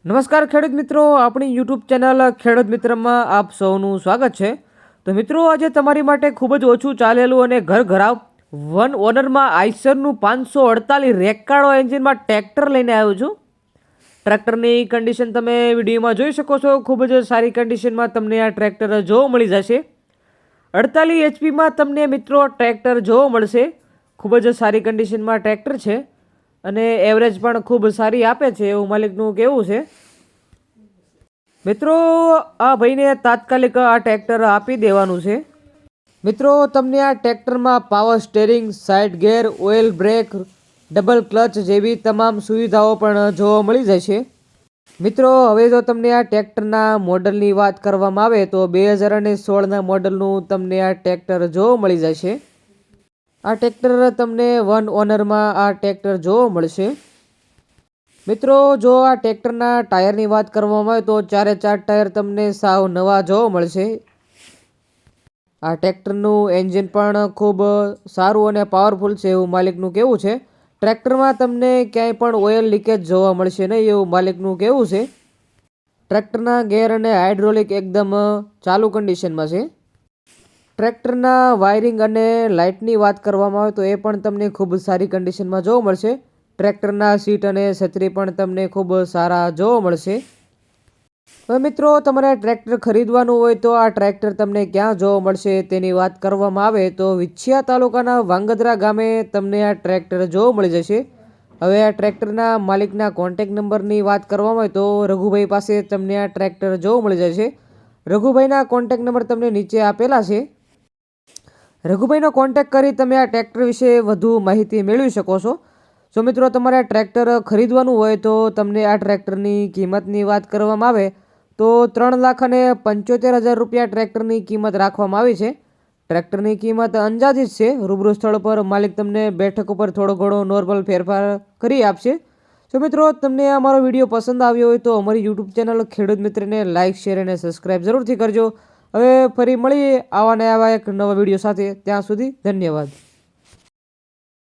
નમસ્કાર ખેડૂત મિત્રો, આપણી યુટ્યુબ ચેનલ ખેડૂત મિત્રમાં આપ સૌનું સ્વાગત છે. તો મિત્રો, આજે તમારી માટે ખૂબ જ ઓછું ચાલેલું અને ઘર ઘરાવ વન ઓનરમાં આઈસરનું 548 રેકાળો એન્જિનમાં ટ્રેક્ટર લઈને આવ્યો છું. ટ્રેક્ટરની કન્ડિશન તમે વિડીયોમાં જોઈ શકો છો. ખૂબ જ સારી કન્ડિશનમાં તમને આ ટ્રેક્ટર જોવા મળી જશે. 48 એચપીમાં તમને મિત્રો ટ્રેક્ટર જોવા મળશે. ખૂબ જ સારી કન્ડિશનમાં ટ્રેક્ટર છે અને એવરેજ પણ ખૂબ સારી આપે છે એવું માલિકનું કહેવું છે. મિત્રો, આ ભાઈને તાત્કાલિક આ ટ્રેક્ટર આપી દેવાનું છે. મિત્રો, તમને આ ટ્રેક્ટરમાં power steering, side gear, oil brake, double clutch જેવી તમામ સુવિધાઓ પણ જોવા મળી જશે. મિત્રો, હવે જો તમને આ ટ્રેક્ટરના મોડલની વાત કરવામાં આવે તો 2016ના મોડલનું તમને આ ટ્રેક્ટર જોવા મળી જશે. આ ટ્રેક્ટર તમને વન ઓનરમાં આ ટ્રેક્ટર જોવા મળશે. મિત્રો, જો આ ટ્રેક્ટરના ટાયરની વાત કરવામાં આવે તો 4 ટાયર તમને સાવ નવા જોવા મળશે. આ ટ્રેક્ટરનું એન્જિન પણ ખૂબ સારું અને પાવરફુલ છે એવું માલિકનું કહેવું છે. ટ્રેક્ટરમાં તમને ક્યાંય પણ ઓઇલ લીકેજ જોવા મળશે નહીં એવું માલિકનું કહેવું છે. ટ્રેક્ટરના ગેર અને હાઇડ્રોલિક એકદમ ચાલુ કન્ડિશનમાં છે. ટ્રેક્ટરના વાયરિંગ અને લાઇટની વાત કરવામાં આવે તો એ પણ તમને ખૂબ સારી કન્ડિશનમાં જોવા મળશે. ટ્રેક્ટરના સીટ અને છત્રી પણ તમને ખૂબ સારા જોવા મળશે. હવે મિત્રો, તમારે ટ્રેક્ટર ખરીદવાનું હોય તો આ ટ્રેક્ટર તમને ક્યાં જોવા મળશે તેની વાત કરવામાં આવે તો વિછિયા તાલુકાના વાંગદરા ગામે તમને આ ટ્રેક્ટર જોવા મળી જશે. હવે આ ટ્રેક્ટરના માલિકના કોન્ટેક નંબરની વાત કરવામાં આવે તો રઘુભાઈ પાસે તમને આ ટ્રેક્ટર જોવા મળી જશે. રઘુભાઈના કોન્ટેક નંબર તમને નીચે આપેલા છે. રઘુભાઈનો કોન્ટેક કરી તમે આ ટ્રેક્ટર વિશે વધુ માહિતી મેળવી શકો છો. જો મિત્રો, તમારે આ ટ્રેક્ટર ખરીદવાનું હોય તો તમને આ ટ્રેક્ટરની કિંમતની વાત કરવામાં આવે તો 3,75,000 રૂપિયા ટ્રેક્ટરની કિંમત રાખવામાં આવી છે. ટ્રેક્ટરની કિંમત અંદાજિત છે. રૂબરૂ સ્થળ પર માલિક તમને બેઠક ઉપર થોડો ઘણો નોર્મલ ફેરફાર કરી આપશે. જો મિત્રો, તમને અમારો વિડીયો પસંદ આવ્યો હોય તો અમારી યુટ્યુબ ચેનલ ખેડૂત મિત્રને લાઇક, શેર અને સબસ્ક્રાઈબ જરૂરથી કરજો. હવે ફરી મળીએ આવા ને આવા એક નવા વિડીયો સાથે. ત્યાં સુધી ધન્યવાદ.